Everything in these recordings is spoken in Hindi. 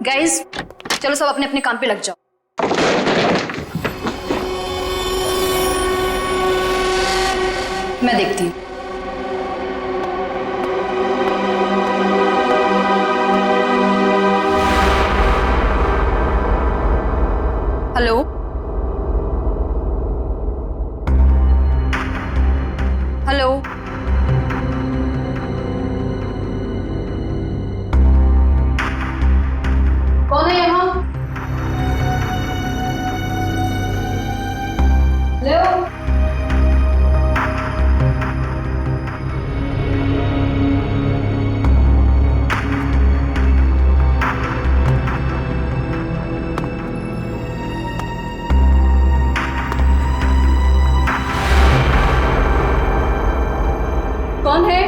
गाइस चलो सब अपने अपने काम पे लग जाओ। मैं देखती हूँ। हेलो, हेलो, कौन है यहाँ? हेलो, कौन है?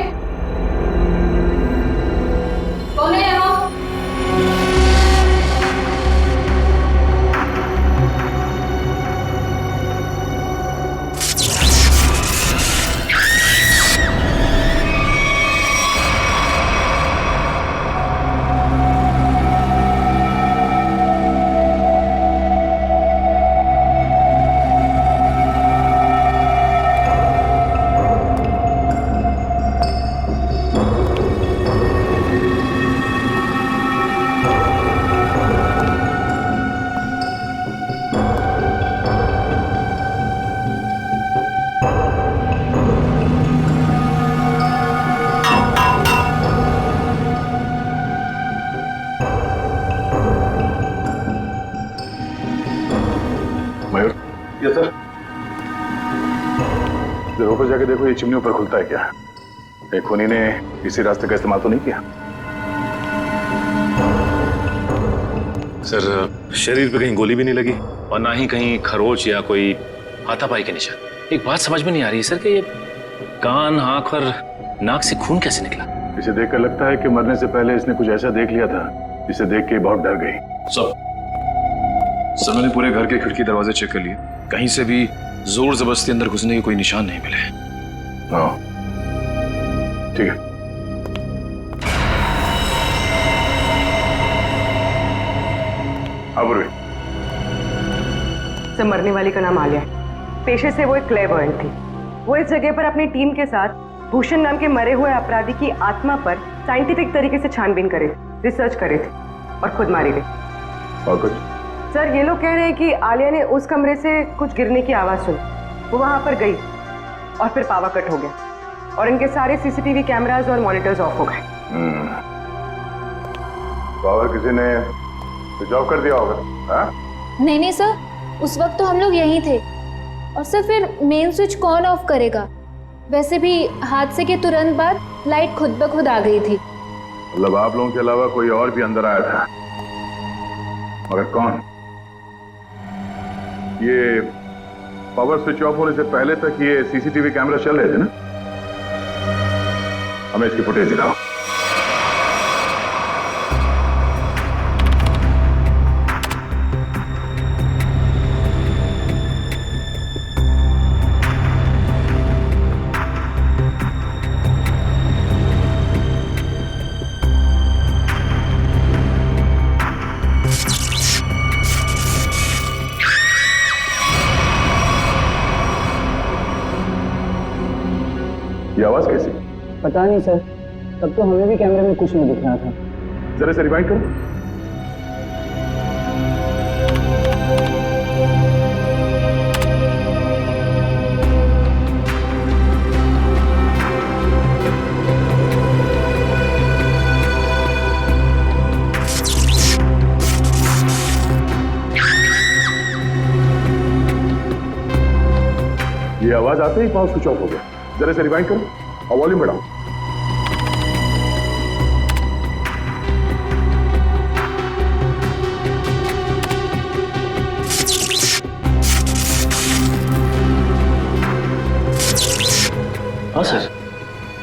कौन है यहाँ? मयूर, ये सर जरा ऊपर जाके देखो ये चिमनी ऊपर खुलता है क्या? एक खूनी ने इसी रास्ते का इस्तेमाल तो नहीं किया? सर शरीर पे कहीं गोली भी नहीं लगी और ना ही कहीं खरोच या कोई हाथापाई के निशान। एक बात समझ में नहीं आ रही है सर कि ये कान, आंख और नाक से खून कैसे निकला? इसे देखकर लगता है कि मरने से पहले इसने कुछ ऐसा देख लिया था जिसे देख के बहुत डर गई। सर मैंने पूरे घर के खिड़की दरवाजे चेक कर लिए, कहीं से भी जोर जबरदस्ती अंदर घुसने के कोई निशान नहीं मिले। हाँ ठीक है। अब सर मरने वाली का नाम आलिया है। पेशे से वो एक क्लेवर्ड थी। वो इस जगह पर अपनी टीम के साथ भूषण नाम के मरे हुए अपराधी की आत्मा पर साइंटिफिक तरीके से छानबीन करे थे, रिसर्च करे थे और खुद मारी गई। और कुछ? सर ये लोग कह रहे हैं कि आलिया ने उस कमरे से कुछ गिरने की आवाज सुनी, वो वहां पर गई और फिर पावर कट हो गया और इनके सारे सीसीटीवी कैमरास और मॉनिटर्स ऑफ हो गए। पावर किसी ने स्विच ऑफ कर दिया होगा? हाँ? नहीं नहीं सर, उस वक्त तो हम लोग यहीं थे। और सर फिर मेन स्विच कौन ऑफ करेगा? वैसे भी हादसे के तुरंत बाद लाइट खुद ब खुद आ गई थी। मतलब आप लोगों के अलावा कोई और भी अंदर आया था, मगर कौन? ये पावर स्विच ऑफ होने से पहले तक ये सीसीटीवी कैमरा चल रहे थे ना? हमें इसकी फुटेज दिखाओ। ये आवाज कैसी? पता नहीं सर, तब तो हमें भी कैमरे में कुछ नहीं दिख रहा था। जरा से रिवाइंड करो। ये आवाज आते ही पावर स्विच ऑफ हो गया। जरा से रिवाइंड करो और वॉल्यूम बढ़ाओ। हाँ सर,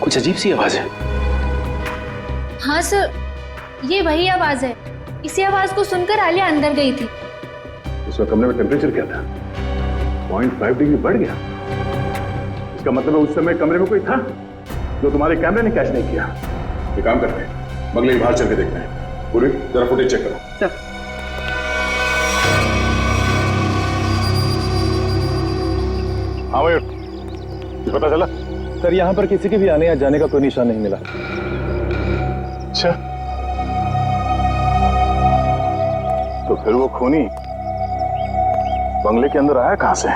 कुछ अजीब सी आवाज है। हाँ सर, ये वही आवाज है। इसी आवाज को सुनकर आलिया अंदर गई थी। उस वक्त कमरे में टेम्परेचर क्या था? 0.5 डिग्री बढ़ गया। इसका मतलब है उस समय कमरे में कोई था जो तुम्हारे कैमरे ने कैच नहीं किया। ये काम करते हैं, बंगले के बाहर चल के देखते हैं। पूरी जरा फुटेज चेक करो। सर हाँ भाई, कुछ पता चला? सर यहाँ पर किसी के भी आने या जाने का कोई निशान नहीं मिला। अच्छा, तो फिर वो खूनी बंगले के अंदर आया कहां से?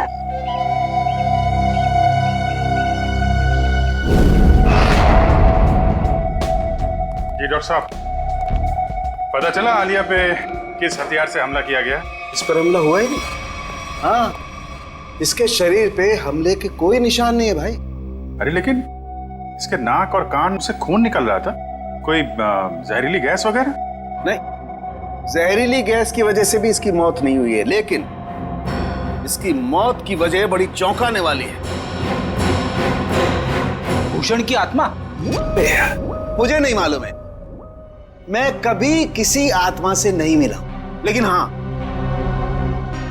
जी डॉक्टर साहब, पता चला आलिया पे किस हथियार से हमला किया गया? इस पर हमला हुआ ही नहीं। हाँ, इसके शरीर पे हमले के कोई निशान नहीं है भाई। अरे लेकिन इसके नाक और कान से खून निकल रहा था, कोई जहरीली गैस वगैरह? नहीं, जहरीली गैस की वजह से भी इसकी मौत नहीं हुई है, लेकिन इसकी मौत की वजह बड़ी चौंकाने वाली है। भूषण की आत्मा? मुझे नहीं मालूम है, मैं कभी किसी आत्मा से नहीं मिला, लेकिन हाँ,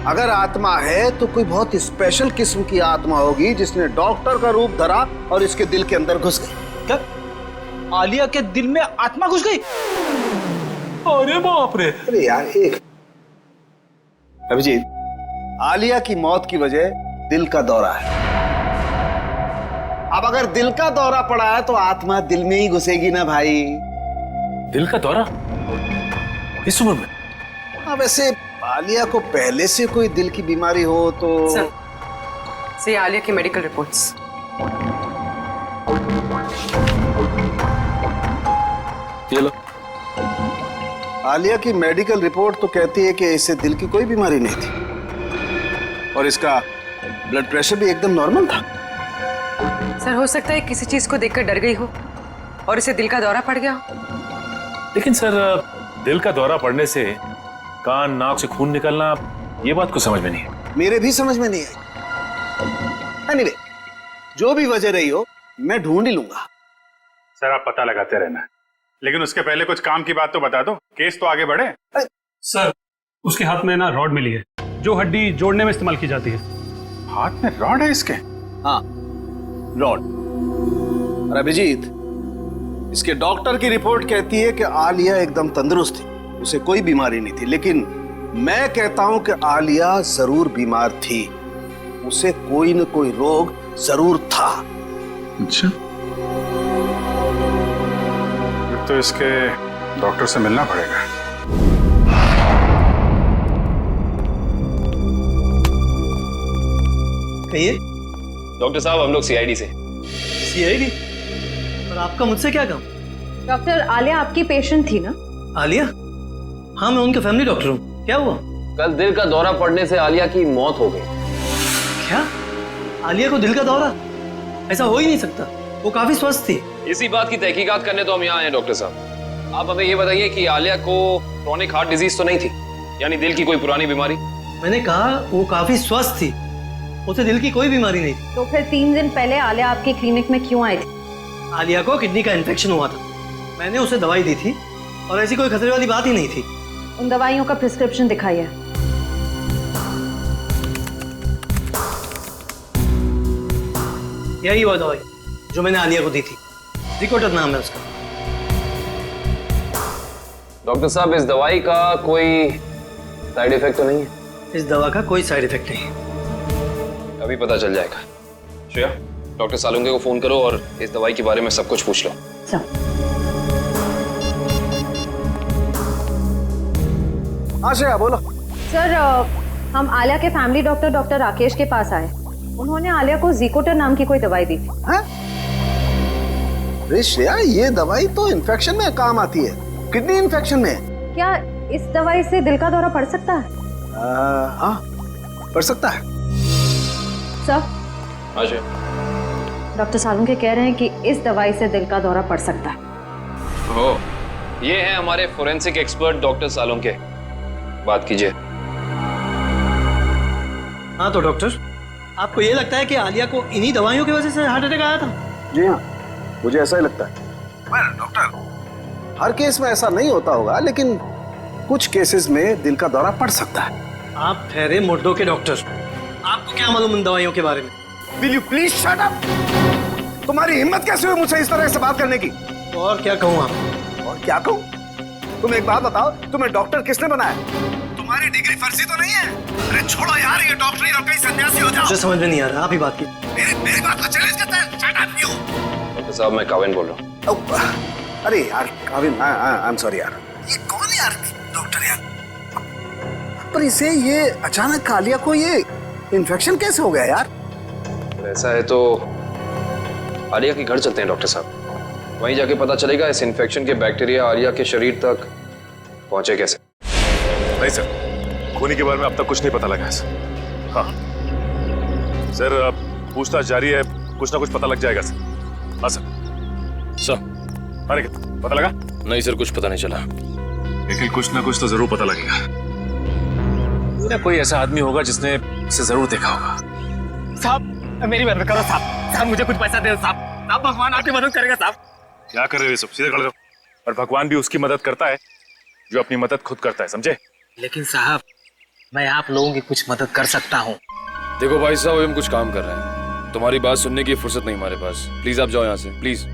अगर आत्मा है तो कोई बहुत स्पेशल किस्म की आत्मा होगी जिसने डॉक्टर का रूप धरा और इसके दिल के अंदर घुस गई। क्या आलिया के दिल में आत्मा घुस गई? अरे बाप रे! अरे यार, एक अभिजीत, आलिया की मौत की वजह दिल का दौरा है। अब अगर दिल का दौरा पड़ा है तो आत्मा दिल में ही घुसेगी ना भाई। दिल का दौरा इस उम्र में? हाँ, वैसे आलिया को पहले से कोई दिल की बीमारी हो तो सर आलिया की मेडिकल रिपोर्ट्स। ये लो। आलिया की मेडिकल रिपोर्ट तो कहती है कि इसे दिल की कोई बीमारी नहीं थी और इसका ब्लड प्रेशर भी एकदम नॉर्मल था। सर हो सकता है किसी चीज को देखकर डर गई हो और इसे दिल का दौरा पड़ गया हो। लेकिन सर, दिल का दौरा पड़ने से कान नाक से खून निकलना, ये बात को समझ में नहीं है। मेरे भी समझ में नहीं आई। एनीवे, जो भी वजह रही हो, मैं ढूंढ ही लूंगा। सर आप पता लगाते रहना, लेकिन उसके पहले कुछ काम की बात तो बता दो, केस तो आगे बढ़े। सर उसके हाथ में ना रॉड मिली है जो हड्डी जोड़ने में इस्तेमाल की जाती है। हाथ में रॉड है इसके? हाँ, रॉड। और अभिजीत, इसके डॉक्टर की रिपोर्ट कहती है कि आलिया एकदम तंदुरुस्त थी, उसे कोई बीमारी नहीं थी, लेकिन मैं कहता हूं कि आलिया जरूर बीमार थी, उसे कोई न कोई रोग जरूर था। अच्छा, तो इसके डॉक्टर से मिलना पड़ेगा। कहिए। डॉक्टर साहब, हम लोग सीआईडी से। सीआईडी? और आपका मुझसे क्या काम? डॉक्टर, आलिया आपकी पेशेंट थी ना? आलिया? हाँ, मैं उनका फैमिली डॉक्टर हूँ। क्या हुआ? कल दिल का दौरा पड़ने से आलिया की मौत हो गई। क्या? आलिया को दिल का दौरा? ऐसा हो ही नहीं सकता, वो काफी स्वस्थ थी। इसी बात की तहकीकात करने तो हम यहाँ आए हैं डॉक्टर साहब। आप हमें ये बताइए कि आलिया को क्रोनिक हार्ट डिजीज तो नहीं थी, यानी दिल की कोई पुरानी बीमारी? मैंने कहा वो काफी स्वस्थ थी, उसे दिल की कोई बीमारी नहीं थी। तो फिर 3 दिन पहले आलिया आपके क्लिनिक में क्यों आई थी? आलिया को किडनी का इन्फेक्शन हुआ था, मैंने उसे दवाई दी थी और ऐसी कोई खतरे वाली बात ही नहीं थी। उन दवाइयों का प्रिस्क्रिप्शन दिखाइए। यही वो दवाई जो मैंने आलिया को दी थी, रिकोटर नाम है उसका। डॉक्टर साहब, इस दवाई का कोई साइड इफेक्ट तो नहीं है? इस दवा का कोई साइड इफेक्ट नहीं है। अभी पता चल जाएगा। श्रेया, डॉक्टर सालुंके को फोन करो और इस दवाई के बारे में सब कुछ पूछ लो। हाँ श्रेया, बोलो। सर, हम आलिया के फैमिली डॉक्टर डॉक्टर राकेश के पास आए। उन्होंने आलिया को ज़िकोटर नाम की कोई दवाई दी थी। अरे श्रेया, ये दवाई तो इन्फेक्शन में काम आती है, किडनी इन्फेक्शन में। क्या इस दवाई से दिल का दौरा पड़ सकता है? हाँ, पड़ सकता है। सर, अच्छा, डॉक्टर सालुंके कह रहे हैं कि इस दवाई से दिल का दौरा पड़ सकता है। हो, ये हैं हमारे फोरेंसिक एक्सपर्ट डॉक्टर सालुंके, बात कीजिए। हाँ तो डॉक्टर, आपको ये लगता है कि आलिया को इन्हीं दवाइयों की वजह से हार्ट अटैक आया था? जी हाँ, मुझे ऐसा ही लगता है। डॉक्टर, हर केस में ऐसा नहीं होता होगा, लेकिन कुछ केसेस में दिल का दौरा पड़ सकता है। आप ठहरे मुर्दों के डॉक्टर, आपको क्या मालूम इन दवाइयों के बारे में? Will you please shut up? तुम्हारी हिम्मत कैसे हुई मुझसे इस तरह से बात करने की? और क्या कहूँ आप? और क्या कहूँ? तुम एक बात बताओ, तुम्हें डॉक्टर किसने बनाया? तुम्हारी डिग्री फर्जी तो नहीं है? अरे छोड़ो यार ये डॉक्टरी और कहीं सन्यासी हो जाओ। मुझे समझ में नहीं आ रहा, आप ही बात की। मेरी बात को चैलेंज करता है, शट अप यू। डॉक्टर साहब मैं काविन बोल रहा हूँ। अरे यार काविन, आई एम सॉरी यार, ये कौन है यार डॉक्टर यार? पर इसे ये अचानक आलिया को ये इन्फेक्शन कैसे हो गया यार? ऐसा है तो आलिया के घर चलते हैं डॉक्टर साहब, वहीं जाके पता चलेगा इस इन्फेक्शन के बैक्टीरिया आलिया के शरीर तक पहुंचे कैसे। नहीं सर, खूनी के बारे में अब तक कुछ नहीं पता लगा सर। हाँ सर, पूछताछ जारी है, कुछ ना कुछ पता लग जाएगा सर। हाँ सर। अरे पता लगा? नहीं सर, कुछ पता नहीं चला, लेकिन कुछ ना कुछ तो जरूर पता लगेगा। ना कोई ऐसा आदमी होगा जिसने इसे जरूर देखा होगा। साहब मेरी मदद करो साहब, साहब मुझे कुछ पैसा दे साहब, साहब भगवान आपकी मदद करेगा साहब। क्या कर रहे हो सब? सीधे खड़े रहो। और भगवान भी उसकी मदद करता है जो अपनी मदद खुद करता है, समझे? लेकिन साहब मैं आप लोगों की कुछ मदद कर सकता हूँ। देखो भाई साहब, हम कुछ काम कर रहे हैं, तुम्हारी बात सुनने की फुर्सत नहीं हमारे पास। प्लीज आप जाओ यहाँ से, प्लीज।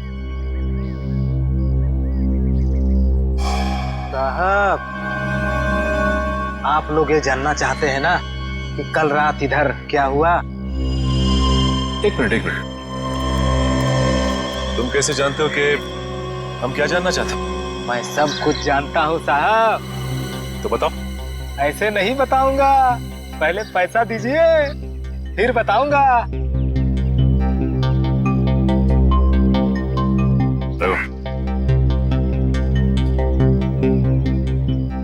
साहब आप लोग ये जानना चाहते हैं ना कि कल रात इधर क्या हुआ? एक मिनट। तुम कैसे जानते हो कि हम क्या जानना चाहते हैं? मैं सब कुछ जानता हूँ साहब। तो बताओ। ऐसे नहीं बताऊंगा, पहले पैसा दीजिए फिर बताऊंगा।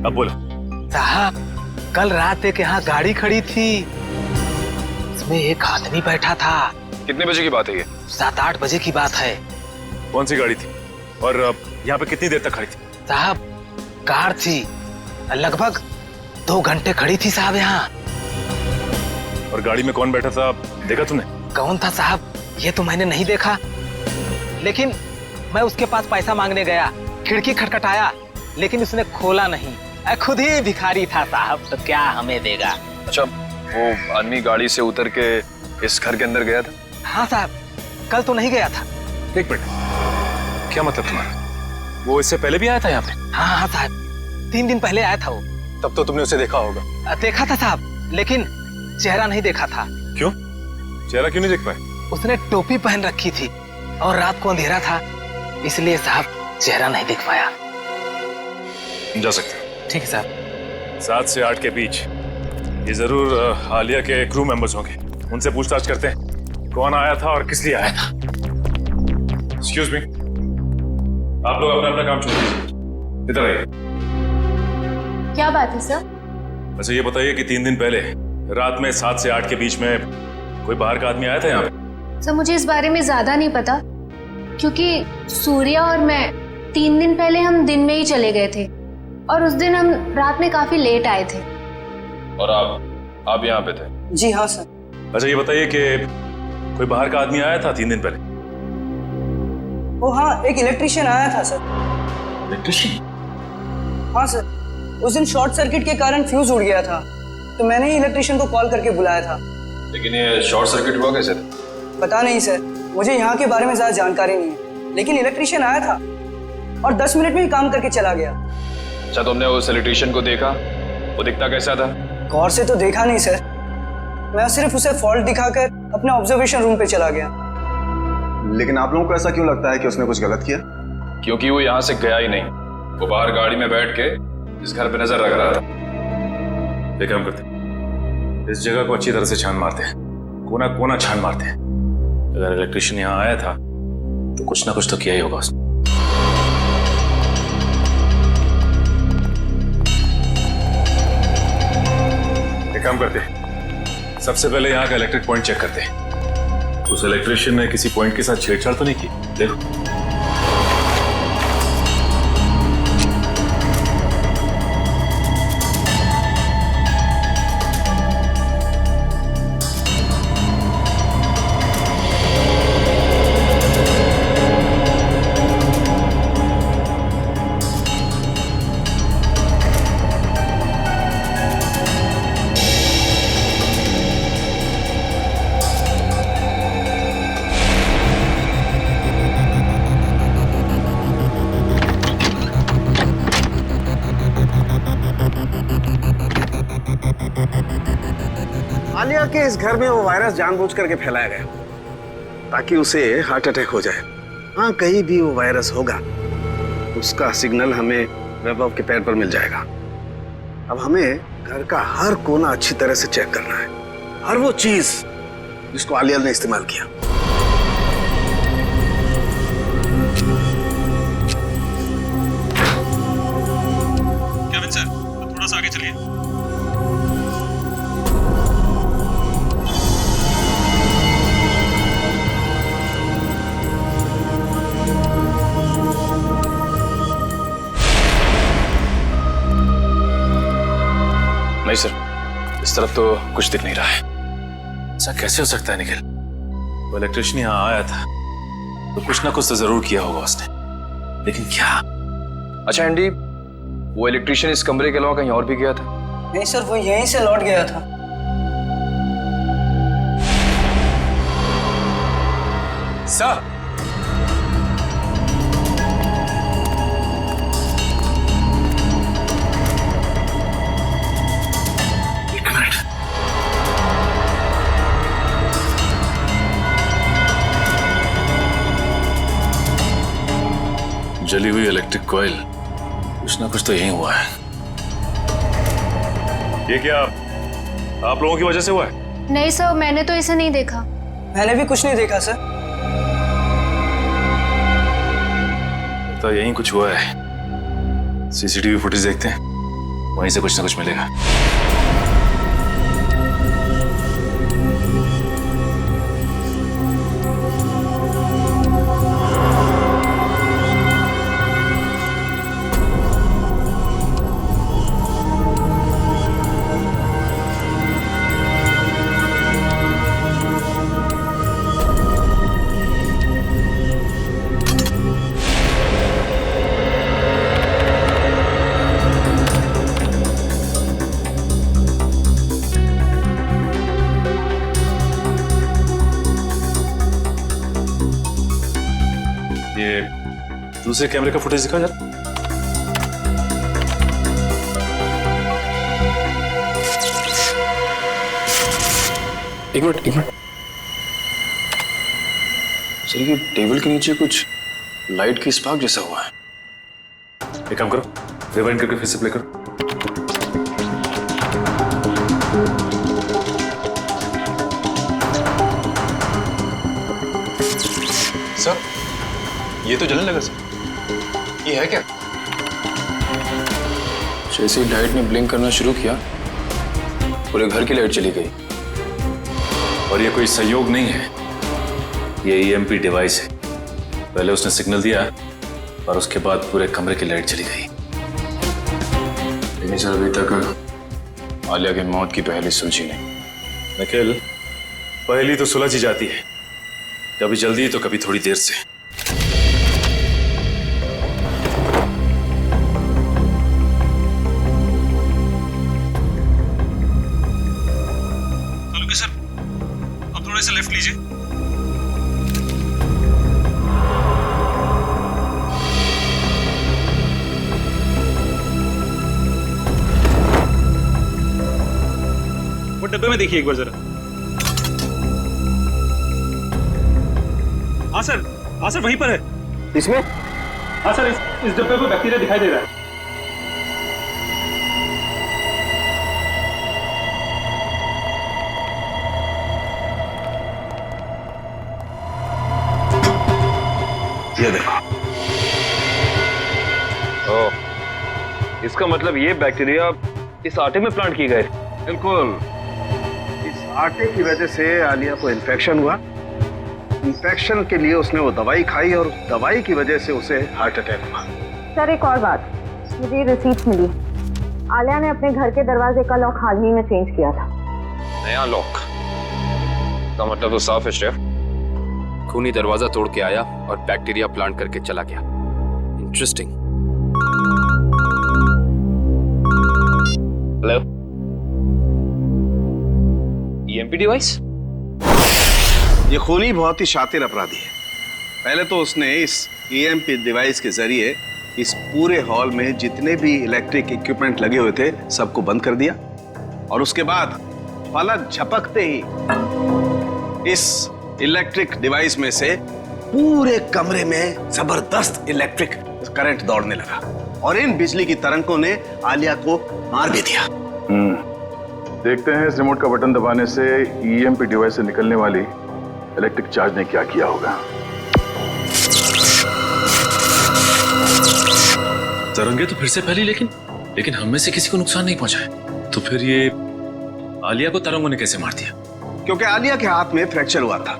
अब बोलो। साहब कल रात एक यहाँ गाड़ी खड़ी थी, इसमें एक आदमी बैठा था। कितने बजे की बात है ये? 7-8 बजे की बात है। कौन सी गाड़ी थी और यहाँ पे कितनी देर तक खड़ी थी? साहब कार थी, लगभग 2 घंटे खड़ी थी साहब यहाँ। और गाड़ी में कौन बैठा था देखा तूने? कौन था साहब ये तो मैंने नहीं देखा, लेकिन मैं उसके पास पैसा मांगने गया, खिड़की खटखटाया लेकिन उसने खोला नहीं। खुद ही भिखारी था साहब, तो क्या हमें देगा। अच्छा, वो आदमी गाड़ी से उतर के इस घर के अंदर गया था? हाँ साहब, कल तो नहीं गया था। एक मिनट, क्या मतलब तुम्हारा? वो इससे पहले भी आया था यहाँ पे? हाँ साहब, 3 दिन पहले आया था वो। तब तो तुमने उसे देखा होगा। देखा था साहब, लेकिन चेहरा नहीं देखा था। क्यों? चेहरा क्यों नहीं देख पाए? उसने टोपी पहन रखी थी और रात को अंधेरा था, इसलिए साहब चेहरा नहीं देख पाया। जा सकते। ठीक है साहब। 7 से 8 के बीच ये जरूर आलिया के क्रू मेंबर्स होंगे। उनसे पूछताछ करते हैं कौन आया था और किस लिए आया था। एक्सक्यूज मी, आप लोग अपना अपना काम छोड़ दीजिए, इधर आइए। क्या बात है सर? अच्छा ये बताइए कि 3 दिन पहले रात में 7 से 8 के बीच में कोई बाहर का आदमी आया था यहाँ पे? सर मुझे इस बारे में ज्यादा नहीं पता, क्योंकि सूर्या और मैं 3 दिन पहले हम दिन में ही चले गए थे और उस दिन हम रात में काफी लेट आए थे। और आप यहाँ पे थे? जी हाँ सर। अच्छा ये बताइए कि कोई बाहर का आदमी आया था 3 दिन पहले? ओ हाँ, एक इलेक्ट्रिशियन आया था सर। इलेक्ट्रिशियन? हाँ सर, उस दिन शॉर्ट सर्किट के कारण फ्यूज उड़ गया था, तो मैंने ही इलेक्ट्रिशियन को कॉल करके बुलाया था। लेकिन ये शॉर्ट सर्किट हुआ कैसे? पता नहीं सर, मुझे यहाँ के बारे में ज्यादा जानकारी नहीं है, लेकिन इलेक्ट्रिशियन आया था और 10 मिनट में ही काम करके चला गया। अच्छा, तुमने उस इलेक्ट्रिशियन को देखा? वो दिखता कैसा था? गौर से तो देखा नहीं सर, मैं सिर्फ उसे फॉल्ट दिखाकर अपने ऑब्जर्वेशन रूम पे चला गया। लेकिन आप लोगों को ऐसा क्यों लगता है कि उसने कुछ गलत किया? क्योंकि वो यहाँ से गया ही नहीं, वो बाहर गाड़ी में बैठ के इस घर पे नजर रख रहा था। एक काम करते हैं, इस जगह को अच्छी तरह से छान मारते हैं, कोना कोना छान मारते हैं। अगर इलेक्ट्रिशियन यहाँ आया था तो कुछ ना कुछ तो किया ही होगा उसने। एक काम करते हैं, सबसे पहले यहाँ का इलेक्ट्रिक पॉइंट चेक करते हैं। उस इलेक्ट्रिशियन ने किसी पॉइंट के साथ छेड़छाड़ तो नहीं की? देखो। आलिया के इस घर में वो वायरस जानबूझ करके फैलाया गया ताकि उसे हार्ट अटैक हो जाए। हाँ, कहीं भी वो वायरस होगा उसका सिग्नल हमें वैभव के पैर पर मिल जाएगा। अब हमें घर का हर कोना अच्छी तरह से चेक करना है, हर वो चीज जिसको आलिया ने इस्तेमाल किया। केविन सर, थोड़ा सा आगे चलिए। नहीं सर, इस तरफ तो कुछ दिख नहीं रहा है। ऐसा कैसे हो सकता है निखिल? वो इलेक्ट्रिशियन यहाँ आया था तो कुछ ना कुछ तो जरूर किया होगा उसने, लेकिन क्या? अच्छा एंडी, वो इलेक्ट्रिशियन इस कमरे के अलावा कहीं और भी गया था? नहीं सर, वो यहीं से लौट गया था। सर, एक मिनट। जली हुई इलेक्ट्रिक कॉइल, कुछ ना कुछ तो यही हुआ है। ये क्या आप लोगों की वजह से हुआ है? नहीं सर, मैंने तो इसे नहीं देखा। मैंने भी कुछ नहीं देखा सर। तो यही कुछ हुआ है। सीसीटीवी फुटेज देखते हैं, वहीं से कुछ ना कुछ मिलेगा। ये दूसरे कैमरे का फुटेज दिखा जरा। एक मिनट सर, ये टेबल के नीचे कुछ लाइट की स्पार्क जैसा हुआ है। एक काम करो, रिवाइंड करके फिर से प्ले करो। सर, ये तो जलने लगा सर। ये है क्या? जैसे ही लाइट ने ब्लिंक करना शुरू किया, पूरे घर की लाइट चली गई। और ये कोई संयोग नहीं है, ये ईएमपी डिवाइस है। पहले उसने सिग्नल दिया और उसके बाद पूरे कमरे की लाइट चली गई। लेकिन सर, अभी तक आलिया की मौत की पहली सुलझी नहीं। निखिल, पहली तो सुलझ ही जाती है, कभी जल्दी तो कभी थोड़ी देर से। तालुके सर, अब थोड़ा सा लेफ्ट लीजिए। वो डब्बे में देखिए एक बार जरा। हाँ सर वहीं पर है। इसमें? हाँ सर, इस डब्बे में बैक्टीरिया दिखाई दे रहा है। ये देखो। ओह, इसका मतलब ये बैक्टीरिया इस आटे में प्लांट किए गए। बिल्कुल, इस आटे की वजह से आलिया को इन्फेक्शन हुआ। इन्फेक्शन के लिए उसने वो दवाई खाई और दवाई की वजह से उसे हार्ट अटैक हुआ। सर, एक और बात, मुझे रिसीट्स मिली। आलिया ने अपने घर के दरवाजे का लॉक हाल ही में चेंज किया था। नया लॉक? इसका मतलब तो साफ है शेफ। खूनी दरवाजा तोड़ के आया और बैक्टीरिया प्लांट करके चला गया। इंटरेस्टिंग। Hello, EMP device? ये खूनी बहुत ही शातिर अपराधी है। पहले तो उसने इस ईएमपी डिवाइस के जरिए इस पूरे हॉल में जितने भी इलेक्ट्रिक इक्विपमेंट लगे हुए थे सबको बंद कर दिया, और उसके बाद पलक झपकते ही इस इलेक्ट्रिक डिवाइस में से पूरे कमरे में जबरदस्त इलेक्ट्रिक करंट दौड़ने लगा और इन बिजली की तरंगों ने आलिया को मार भी दिया। देखते हैं इस रिमोट का बटन दबाने से ईएमपी डिवाइस से निकलने वाली इलेक्ट्रिक चार्ज ने क्या किया होगा। तरंगे तो फिर से फैली, लेकिन हम में से किसी को नुकसान नहीं पहुंचा है। तो फिर ये आलिया को तरंगों ने कैसे मार दिया? क्योंकि आलिया के हाथ में फ्रैक्चर हुआ था।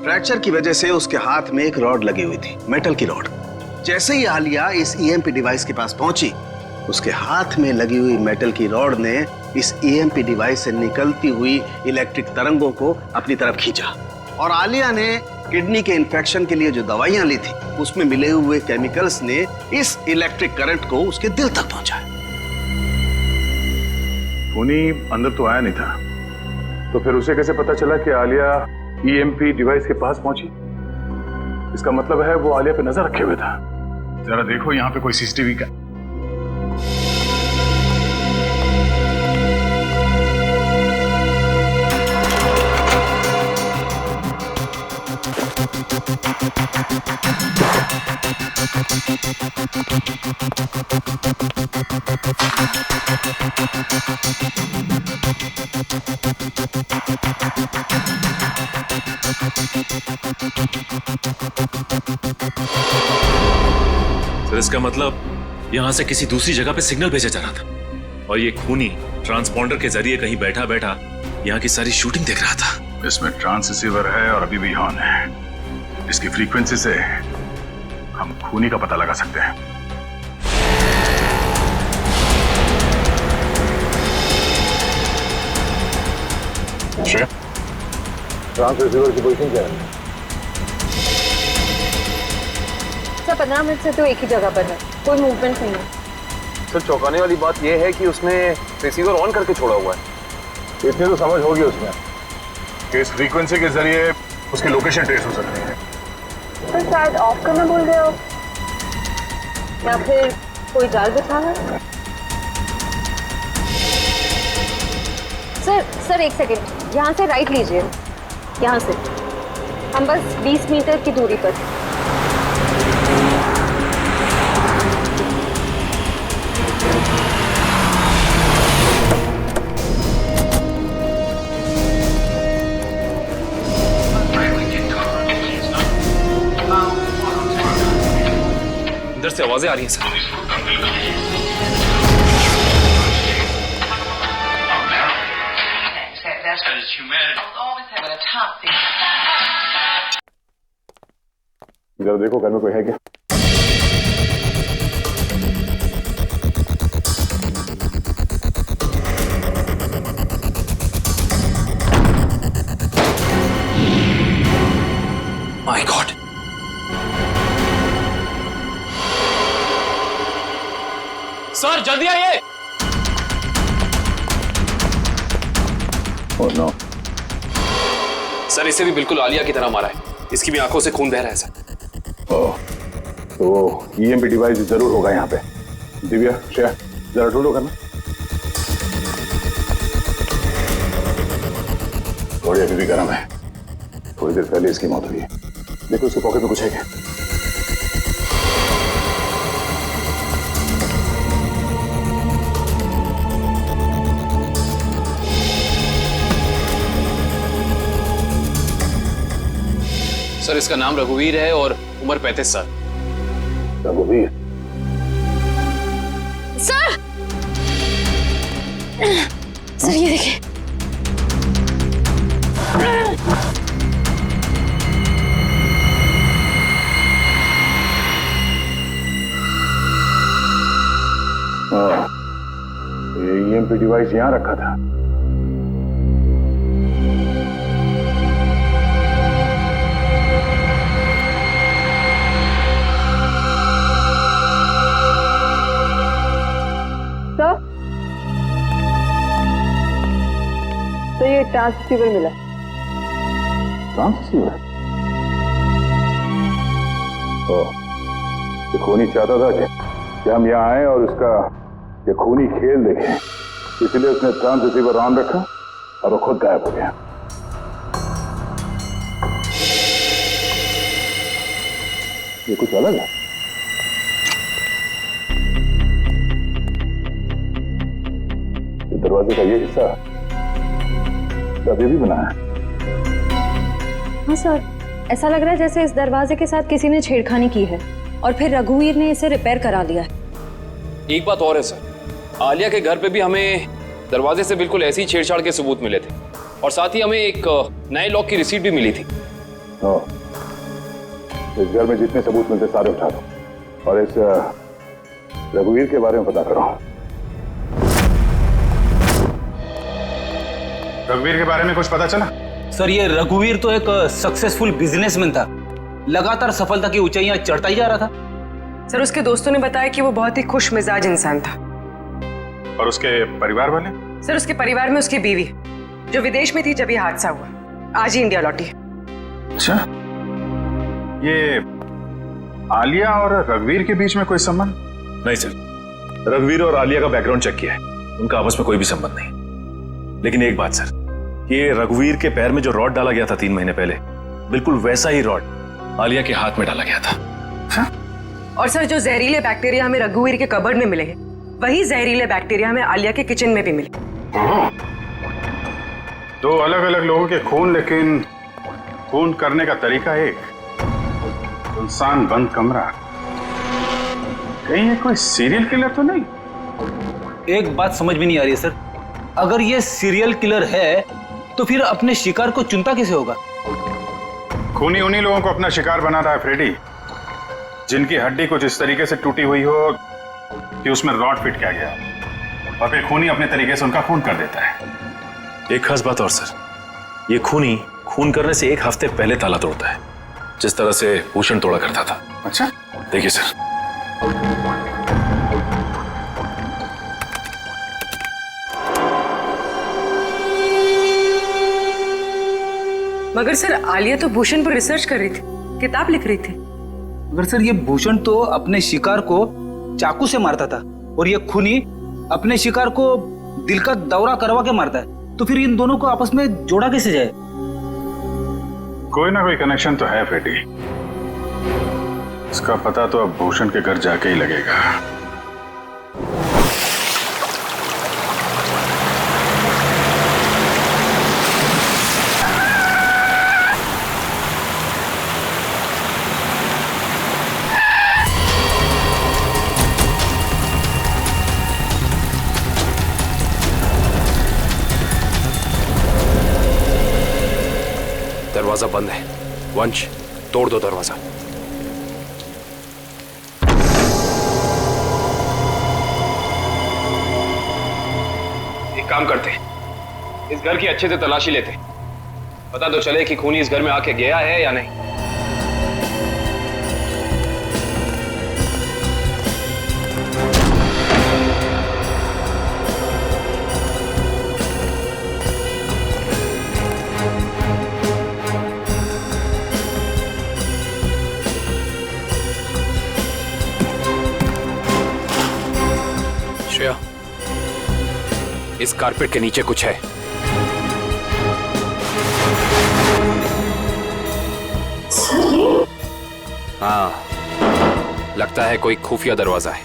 फ्रैक्चर की वजह से उसके हाथ में एक रॉड लगी हुई थी, मेटल की रॉड। जैसे ही आलिया इस ईएमपी डिवाइस के पास पहुंची, उसके हाथ में लगी हुई मेटल की रॉड ने इस ईएमपी डिवाइस से निकलती हुई इलेक्ट्रिक तरंगों को अपनी तरफ खींचा और आलिया ने किडनी के इन्फेक्शन के लिए जो दवाइयां ली थी, उसमें मिले हुए केमिकल्स ने इस इलेक्ट्रिक करंट को उसके दिल तक पहुंचाया। खूनी अंदर तो आया नहीं था, तो फिर उसे कैसे पता चला कि आलिया ईएमपी डिवाइस के पास पहुंची? इसका मतलब है वो आलिया पे नजर रखे हुए था। जरा देखो यहाँ पे कोई सीसीटीवी का। सर इसका मतलब यहां से किसी दूसरी जगह पे सिग्नल भेजा जा रहा था और ये खूनी ट्रांसपॉन्डर के जरिए कहीं बैठा बैठा यहाँ की सारी शूटिंग देख रहा था। इसमें ट्रांस रिसीवर है और अभी भी ऑन है। इसकी फ्रीक्वेंसी से हम खूनी का पता लगा सकते हैं। ट्रांस रिसीवर की पोजीशन क्या है? सर 15 मिनट से तो एक ही जगह पर है, कोई मूवमेंट नहीं है। सर चौंकाने वाली बात यह है कि उसने रिसीवर ऑन करके छोड़ा हुआ है। इतने तो समझ होगी उसमें कि इस फ्रीक्वेंसी के जरिए उसकी लोकेशन ट्रेस हो सकती है। सर शायद ऑफ करना भूल गए हो या फिर कोई जाल बिछा है। सर एक सेकेंड, यहाँ से राइट लीजिए, यहाँ से हम बस 20 मीटर की दूरी पर। अंदर से आवाजें आ रही हैं सर। जरा देखो घर में कोई है क्या? माय गॉड, सर जल्दी आइए। Oh no. सर इसे भी बिल्कुल आलिया की तरह मारा है, इसकी भी आंखों से खून बह रहा है सर। ओह, तो ईएमपी डिवाइस जरूर होगा यहाँ पे। दिव्या, श्रेया, जरा ढूंढो करना। थोड़ी अभी भी गर्म है, थोड़ी देर पहले इसकी मौत हुई है। देखो उसके पॉकेट में कुछ है क्या? सर इसका नाम रघुवीर है और उम्र 35 साल। रघुवीर? सर ये देखिए। ये ईएमपी डिवाइस यहां रखा था। तो ये ट्रांससीवर मिला। ट्रांससीवर? ये खूनी चाहता था कि हम यहाँ आए और उसका ये खूनी खेल देखें, इसलिए उसने ट्रांससीवर ऑन रखा और वो खुद गायब हो गया। ये कुछ अलग है। ये दरवाजे का ये हिस्सा अभी भी बना है। हाँ सर, ऐसा लग रहा है जैसे इस दरवाजे के साथ किसी ने छेड़खानी की है और फिर रघुवीर ने इसे रिपेयर करा लिया है। एक बात और है सर, आलिया के घर पे भी हमें दरवाजे से बिल्कुल ऐसे ही छेड़छाड़ के सबूत मिले थे और साथ ही हमें एक नए लॉक की रिसीट भी मिली थी। हाँ, इस घर में जितने सबूत मिलते सारे उठा दो और इस रघुवीर के बारे में पता करो। रघुवीर के बारे में कुछ पता चला? सर, ये रघुवीर तो एक सक्सेसफुल बिजनेसमैन था, लगातार सफलता की ऊंचाइयां चढ़ता ही जा रहा था। सर, उसके दोस्तों ने बताया कि वो बहुत ही खुश मिजाज इंसान था। और उसके परिवार वाले? सर, उसके परिवार में उसकी बीवी जो विदेश में थी जब ये हादसा हुआ, आज ही इंडिया लौटी है। अच्छा, ये आलिया और रघुवीर के बीच में कोई संबंध? नहीं सर, रघुवीर और आलिया का बैकग्राउंड चेक किया है, उनका आपस में कोई भी संबंध नहीं। लेकिन एक बात सर, ये रघुवीर के पैर में जो रॉड डाला गया था 3 महीने पहले, बिल्कुल वैसा ही रॉड आलिया के हाथ में डाला गया था। हाँ? और सर, जो जहरीले बैक्टीरिया हमें रघुवीर के कबर्ड में मिले हैं, वही जहरीले बैक्टीरिया हमें आलिया के किचन में भी मिले। 2 अलग अलग लोगों के खून, लेकिन खून करने का तरीका एक। इंसान बंद कमरा। कहीं ये कोई सीरियल किलर तो नहीं? एक बात समझ में नहीं आ रही है सर, अगर ये सीरियल किलर है तो फिर अपने शिकार को चुनता कैसे होगा? खूनी उन्हीं लोगों को अपना शिकार बना रहा है फ्रेडी, जिनकी हड्डी कुछ इस तरीके से टूटी हुई हो कि उसमें रॉड फिट किया गया, और फिर खूनी अपने तरीके से उनका खून कर देता है। एक खास बात और सर, ये खूनी खून करने से 1 हफ्ते पहले ताला तोड़ता है, जिस तरह से भूषण तोड़ा करता था। अच्छा, देखिए सर, मगर सर, आलिया तो भूषण पर रिसर्च कर रही थी, किताब लिख रही थी। मगर सर, ये भूषण तो अपने शिकार को चाकू से मारता था और ये खूनी अपने शिकार को दिल का दौरा करवा के मारता है, तो फिर इन दोनों को आपस में जोड़ा कैसे जाए? कोई ना कोई कनेक्शन तो है फ्रेडी, इसका पता तो अब भूषण के घर जाके ही लगेगा। दरवाजा बंद है। वंश, तोड़ दो दरवाजा। एक काम करते हैं, इस घर की अच्छे से तलाशी लेते हैं, पता तो चले कि खूनी इस घर में आके गया है या नहीं। श्रेया, इस कारपेट के नीचे कुछ है। हाँ, लगता है कोई खुफिया दरवाजा है।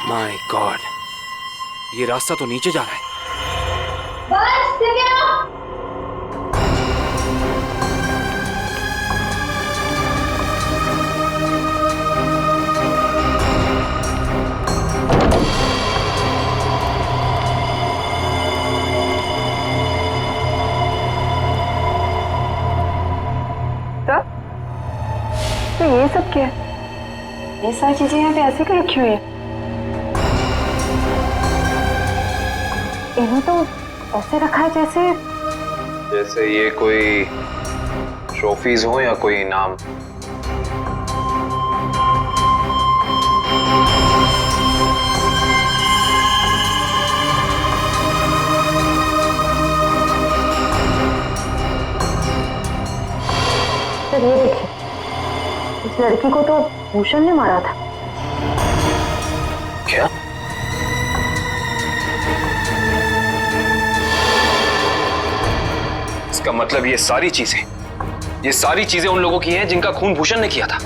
माय गॉड, ये रास्ता तो नीचे जा रहा है। तो ये सब क्या है? ये सारी चीजें यहाँ पे ऐसे क्यों रखी हुई है? इन्हें तो ऐसे रखा है जैसे ये कोई ट्रॉफीज हो या कोई इनाम। सर, ये देखिए, इस लड़की को तो भूषण ने मारा था। क्या? इसका मतलब ये सारी चीजें उन लोगों की हैं जिनका खून भूषण ने किया था।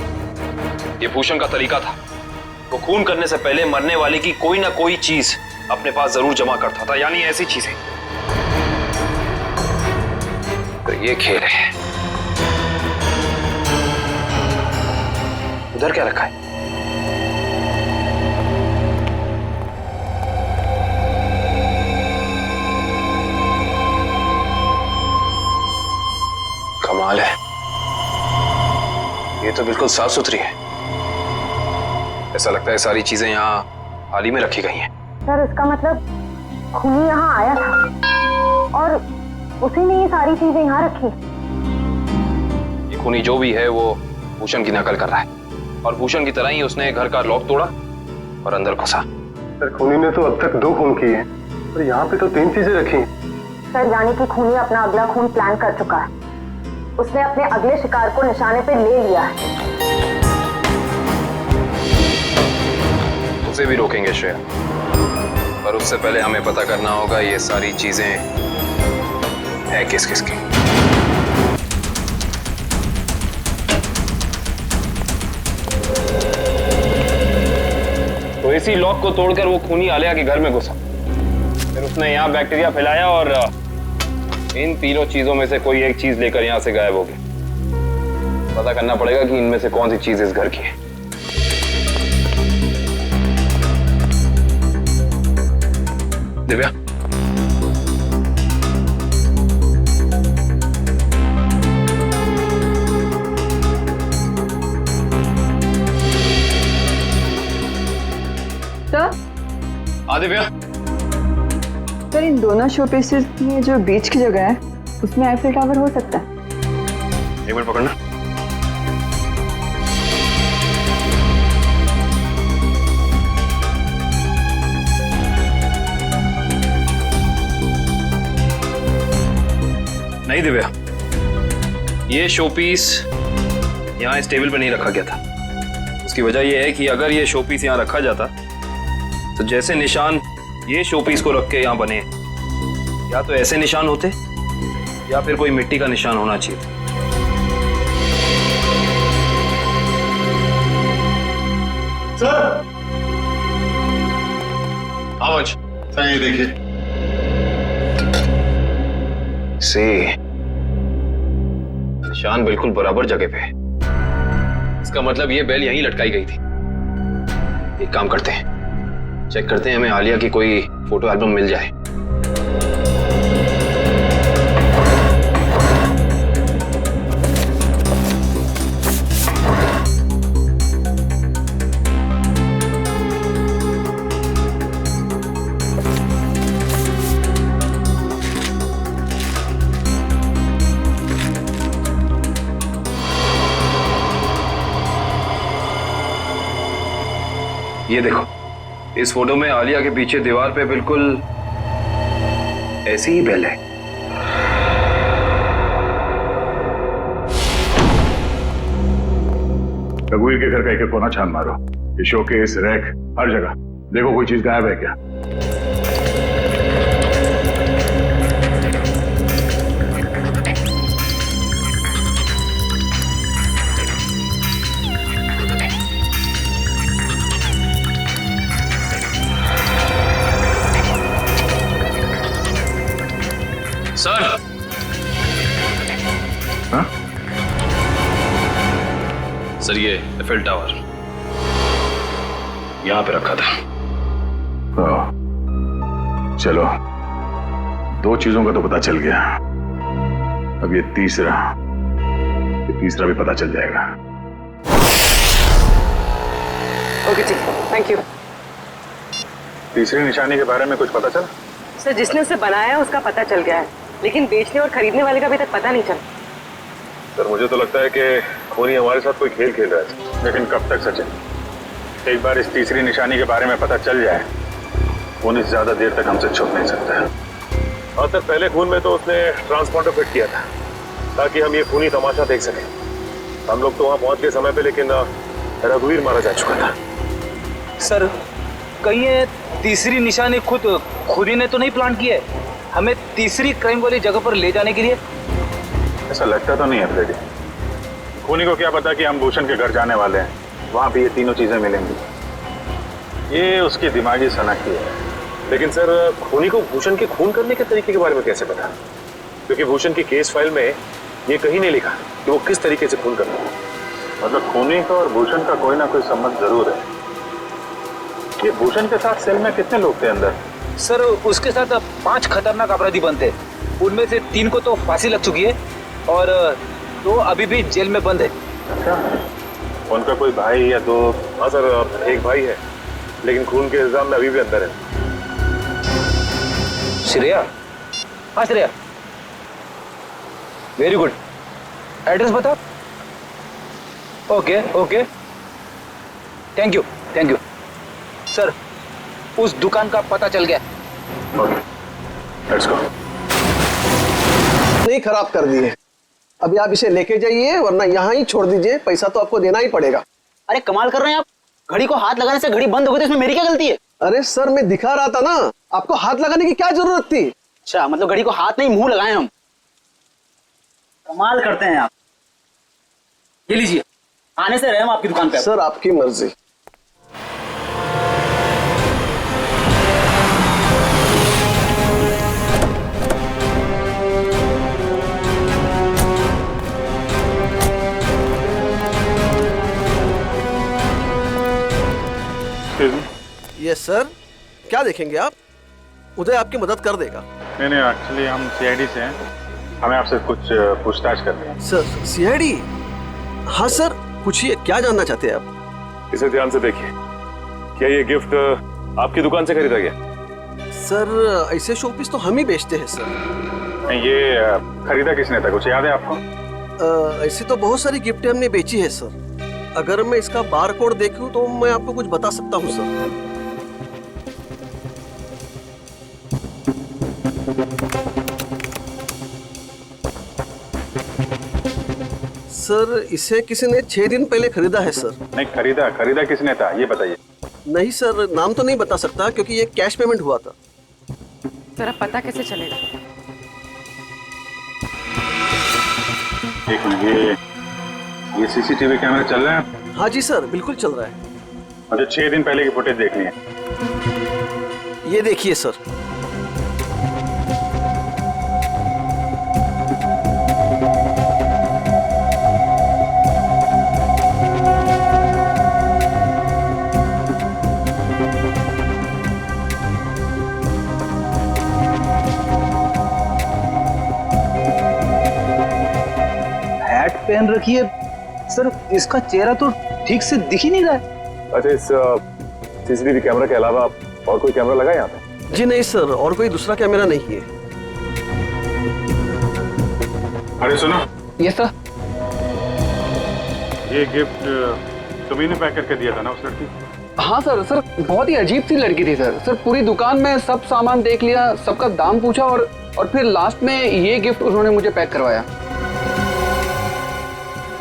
ये भूषण का तरीका था, वो खून करने से पहले मरने वाले की कोई ना कोई चीज अपने पास जरूर जमा करता था, यानी ऐसी चीजें। तो ये खेल है। उधर क्या रखा है? कमाल है, ये तो बिल्कुल साफ सुथरी है। ऐसा लगता है सारी चीजें यहाँ हाल ही में रखी गई हैं। सर इसका मतलब खूनी यहाँ आया था और उसी ने ये सारी चीजें यहाँ रखी। ये खूनी जो भी है वो भूषण की नकल कर रहा है, और भूषण की तरह ही उसने घर का लॉक तोड़ा और अंदर घुसा। सर खूनी ने तो अब तक 2 खून किए हैं और यहाँ पे तो 3 चीजें रखी हैं। सर यानी कि खूनी अपना अगला खून प्लान कर चुका है। उसने अपने अगले शिकार को निशाने पे ले लिया है। उसे भी रोकेंगे श्रेया, पर उससे पहले हमें पता करना होगा ये सारी चीजें है किस किस की। तो इसी लॉक को तोड़कर वो खूनी आलिया के घर में घुसा, फिर उसने यहाँ बैक्टीरिया फैलाया और इन तीनों चीजों में से कोई एक चीज लेकर यहाँ से गायब हो गया। पता करना पड़ेगा कि इनमें से कौन सी चीज इस घर की है। दिव्या, हाँ दिव्या। सर इन दोनों शोपीसेस में जो बीच की जगह है उसमें आईफिल टावर हो सकता है। एक मिनट पकड़ना। नहीं दिव्या, ये शोपीस यहाँ इस टेबल पर नहीं रखा गया था। उसकी वजह यह है कि अगर ये शोपीस यहाँ रखा जाता तो जैसे निशान ये शोपीस को रख के यहाँ बने, या तो ऐसे निशान होते या फिर कोई मिट्टी का निशान होना चाहिए। सर आवाज सर ये देखिए। से निशान बिल्कुल बराबर जगह पे है। इसका मतलब ये बेल यहीं लटकाई गई थी। एक काम करते हैं, चेक करते हैं हमें आलिया की कोई फोटो एल्बम मिल जाए। ये देखो, इस फोटो में आलिया के पीछे दीवार पे बिल्कुल ऐसी ही बेल है। रघुवीर के घर का एक कोना छान मारो, ये शोकेस, रैक, हर जगह देखो कोई चीज गायब है क्या। सर, हाँ? सर ये एफिल टावर यहां पे रखा था। चलो 2 चीजों का तो पता चल गया, अब ये तीसरा भी पता चल जाएगा। ओके जी, थैंक यू। तीसरी निशानी के बारे में कुछ पता चला? सर जिसने उसे बनाया है उसका पता चल गया है, लेकिन बेचने और खरीदने वाले का अभी तक पता नहीं चला। सर मुझे तो लगता है कि खूनी हमारे साथ कोई खेल खेल रहा है, लेकिन कब तक सचिन? एक बार इस तीसरी निशानी के बारे में पता चल जाए, खूनी ज्यादा देर तक हमसे छुप नहीं सकता है। और सर पहले खून में तो उसने ट्रांसपॉन्डर फिट किया था ताकि हम ये खूनी तमाशा देख सकें। हम लोग तो वहां पहुंच गए समय पे, लेकिन रघुवीर मारा जा चुका था। सर कहीं ये तीसरी निशानी खुद ही ने तो नहीं प्लान किया है हमें तीसरी क्राइम वाली जगह पर ले जाने के लिए? ऐसा लगता तो नहीं है फ्रेडी। खूनी को क्या पता कि हम भूषण के घर जाने वाले हैं, वहां भी ये तीनों चीजें मिलेंगी। ये उसकी दिमागी सनक ही है। लेकिन सर, खूनी को भूषण के खून करने के तरीके के बारे में कैसे पता? क्योंकि भूषण की केस फाइल में ये कहीं नहीं लिखा कि वो किस तरीके से खून करता है। मतलब खूनी का और भूषण का कोई ना कोई संबंध जरूर है। ये भूषण के साथ सेल में कितने लोग थे अंदर? सर उसके साथ 5 खतरनाक अपराधी बनते, उनमें से 3 को तो फांसी लग चुकी है और 2 अभी भी जेल में बंद है। अच्छा, उनका कोई भाई या दो? हाँ सर, एक भाई है लेकिन खून के इल्जाम में अभी भी अंदर है। श्रेया? हाँ श्रेया, वेरी गुड। एड्रेस बता। Okay okay, thank you thank you. Sir उस दुकान का पता चल गया। Okay, let's go. नहीं खराब कर दिए, अभी आप इसे लेके जाइए वरना यहाँ ही छोड़ दीजिए, पैसा तो आपको देना ही पड़ेगा। अरे कमाल कर रहे हैं आप, घड़ी को हाथ लगाने से घड़ी बंद हो गई तो इसमें मेरी क्या गलती है? अरे सर मैं दिखा रहा था ना, आपको हाथ लगाने की क्या जरूरत थी? अच्छा, मतलब घड़ी को हाथ नहीं मुंह लगाए हम। कमाल करते हैं आप। ये लीजिए, आने से रहे हम आपकी दुकान पे। सर आपकी मर्जी। यस सर, क्या देखेंगे आप? उदय आपकी मदद कर देगा। नहीं, एक्चुअली हम सीआईडी से हैं, हमें आपसे कुछ पूछताछ करनी है। Sir CID? हाँ सर, पूछिए, क्या जानना चाहते हैं आप? इसे ध्यान से देखिए। क्या ये गिफ्ट आपकी दुकान से खरीदा गया? सर ऐसे शोपीस तो हम ही बेचते हैं सर। नहीं, ये खरीदा किसने था, कुछ याद है आपको? ऐसी तो बहुत सारी गिफ्टें हमने बेची है सर। अगर मैं इसका बार कोड देखूं तो मैं आपको कुछ बता सकता हूं सर। सर इसे किसी ने 6 दिन पहले खरीदा है सर। नहीं, खरीदा किसने था ये बताइए। नहीं सर, नाम तो नहीं बता सकता क्योंकि ये कैश पेमेंट हुआ था। जरा पता कैसे चलेगा? एक मिनट, ये सीसीटीवी कैमरा चल रहा है? हाँ जी सर, बिल्कुल चल रहा है। मुझे 6 दिन पहले की फुटेज देखनी है। ये देखिए सर। हैट पहन रखी है सर, इसका चेहरा तो ठीक से दिख ही नहीं रहा है। अच्छा, इस सीसीटीवी कैमरा के अलावा और कोई कैमरा लगा यहाँ पे? जी नहीं सर, और कोई दूसरा कैमरा नहीं है। अरे सुनो। Yes sir. ये गिफ्ट तुम्ही ने पैक करके दिया था ना उस लड़की? हाँ सर, बहुत ही अजीब सी लड़की थी सर। पूरी दुकान में सब सामान देख लिया, सबका दाम पूछा और फिर लास्ट में ये गिफ्ट उन्होंने मुझे पैक करवाया।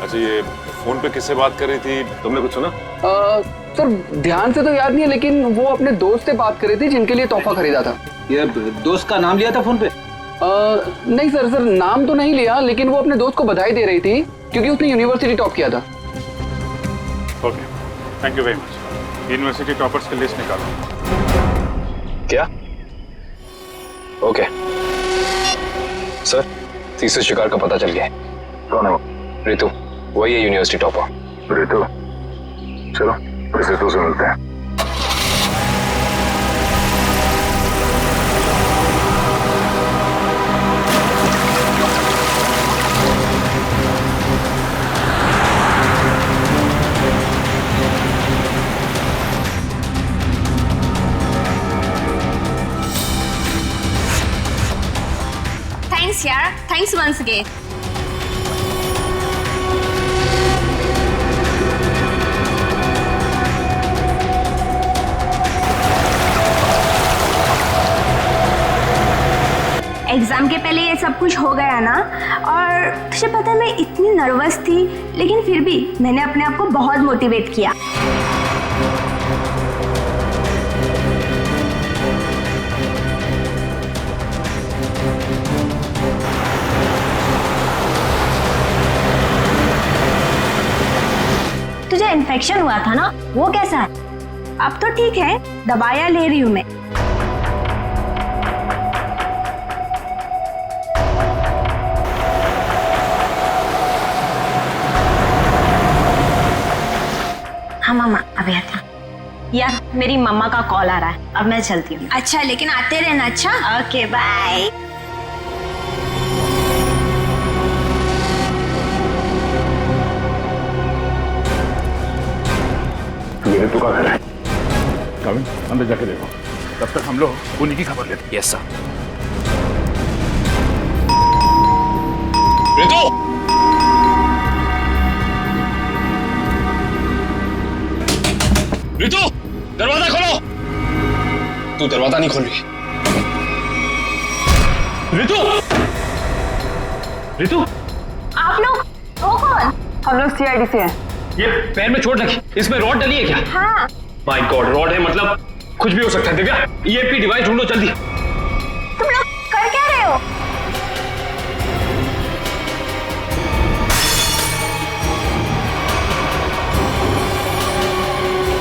अच्छा, ये फोन पे किससे बात कर रही थी, तुमने कुछ सुना? सर ध्यान से तो याद नहीं है, लेकिन वो अपने दोस्त से बात कर रही थी जिनके लिए तोहफा खरीदा था। ये दोस्त का नाम लिया था फोन पे? नहीं सर, नाम तो नहीं लिया, लेकिन वो अपने दोस्त को बधाई दे रही थी क्योंकि उसने यूनिवर्सिटी टॉप किया था। Okay, thank you very much. University toppers की लिस्ट निकालो। क्या? ओके सर, तीसरे शिकार का पता चल गया है। कौन है वो? रितु, वही है यूनिवर्सिटी टॉपर। रितु? चलो इस रितु से मिलते हैं। Thanks यार, thanks once again. एग्जाम के पहले ये सब कुछ हो गया ना, और तुझे पता है मैं इतनी नर्वस थी, लेकिन फिर भी मैंने अपने आप को बहुत मोटिवेट किया। तुझे इन्फेक्शन हुआ था ना, वो कैसा है? अब तो ठीक है, दवाइयाँ ले रही हूँ मैं। हाँ मामा, अभी आता। यार मेरी मम्मा का कॉल आ रहा है, अब मैं चलती हूँ। अच्छा, लेकिन आते रहना। अच्छा, ओके बाय। ये ऋतु का घर है। कविन, अंदर जाके देखो, तब तक हम लोग उन्हीं की खबर लेते हैं। Yes sir. ऋतु! ऋतु, दरवाजा खोलो। तू दरवाजा नहीं खोल रही। ऋतु! ऋतु! आप लोग हो कौन? हम लोग सीआईडी से हैं। ये पैर में चोट लगी, इसमें रॉड डली है क्या? हाँ। माय गॉड, रॉड है मतलब कुछ भी हो सकता है। दिव्या, ईएमपी डिवाइस ढूंढो जल्दी। तुम लोग कर क्या रहे हो?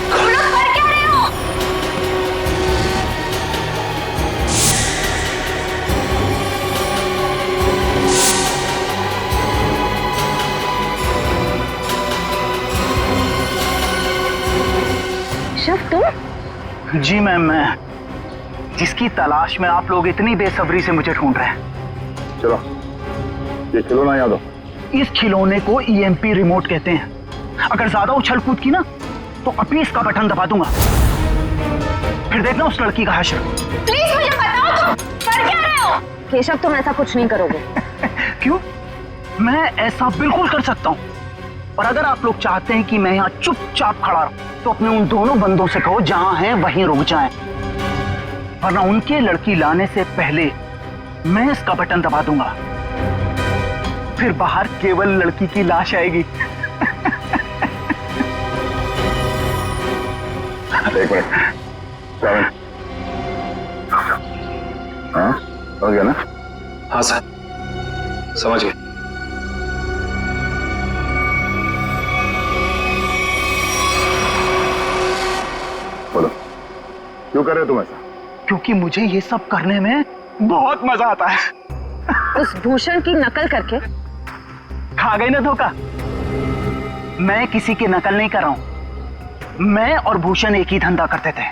तुम लोग कर क्या रहे हो? शिव, तुम? जी मैम, मैं जिसकी तलाश में आप लोग इतनी बेसब्री से मुझे ढूंढ रहे हैं। चलो, ये खिलौना याद हो। इस खिलौने को ईएमपी रिमोट कहते हैं। अगर ज्यादा उछल कूद की ना तो अभी इसका बटन दबा दूंगा, फिर देखना उस लड़की का हश्र। प्लीज मुझे बताओ, तुम कर क्या रहे हो? केशव, तुम ऐसा कुछ नहीं करोगे। क्यों? मैं ऐसा बिल्कुल कर सकता हूँ। और अगर आप लोग चाहते हैं कि मैं यहाँ चुपचाप खड़ा रहूं, तो अपने उन दोनों बंदों से कहो जहां हैं वहीं रुक जाएं, वरना उनके लड़की लाने से पहले मैं इसका बटन दबा दूंगा, फिर बाहर केवल लड़की की लाश आएगी। एक मिनट, कविन। हाँ, समझ गया ना? हाँ सर, समझ गए। बोलो, क्यों कर रहे हो तुम ऐसा? क्योंकि मुझे ये सब करने में बहुत मजा आता है। उस भूषण की नकल करके खा गई ना धोखा। मैं किसी की नकल नहीं कर रहा हूं। मैं और भूषण एक ही धंधा करते थे।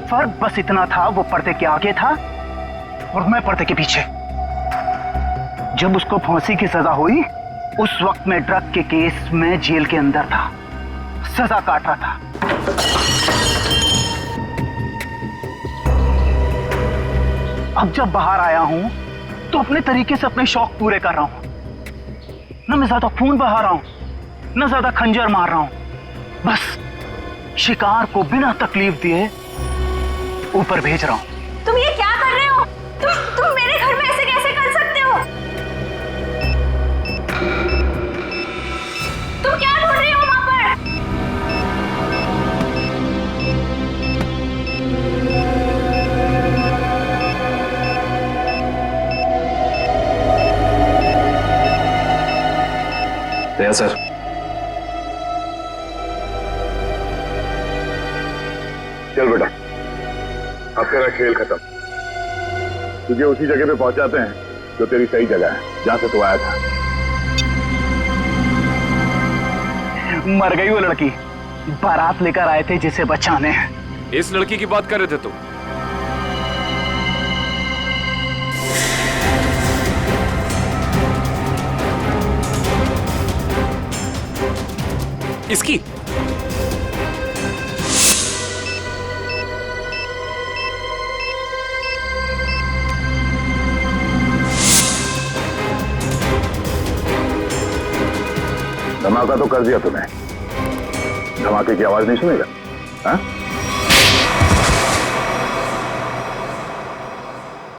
फर्क बस इतना था, वो पर्दे के आगे था और मैं पर्दे के पीछे। जब उसको फांसी की सजा हुई, उस वक्त मैं ड्रग के केस में जेल के अंदर था, सजा काट रहा था। अब जब बाहर आया हूं तो अपने तरीके से अपने शौक पूरे कर रहा हूं। ना मैं ज्यादा खून बहा रहा हूं, ना ज्यादा खंजर मार रहा हूं, बस शिकार को बिना तकलीफ दिए ऊपर भेज रहा हूं। तुम ये क्या कर रहे हो? तुम मेरे घर में ऐसे कैसे कर सकते हो? तुम क्या ढूंढ रही हो वहां पर? दया सर, चल बेटा, अब तेरा खेल खत्म। तुझे उसी जगह पे पहुंचाते हैं जो तेरी सही जगह है, जहां से तू आया था। मर गई वो लड़की, बारात लेकर आए थे जिसे बचाने। इस लड़की की बात कर रहे थे तुम? इसकी? धमाका तो कर दिया तूने, धमाके की आवाज नहीं सुनेगा? हाँ?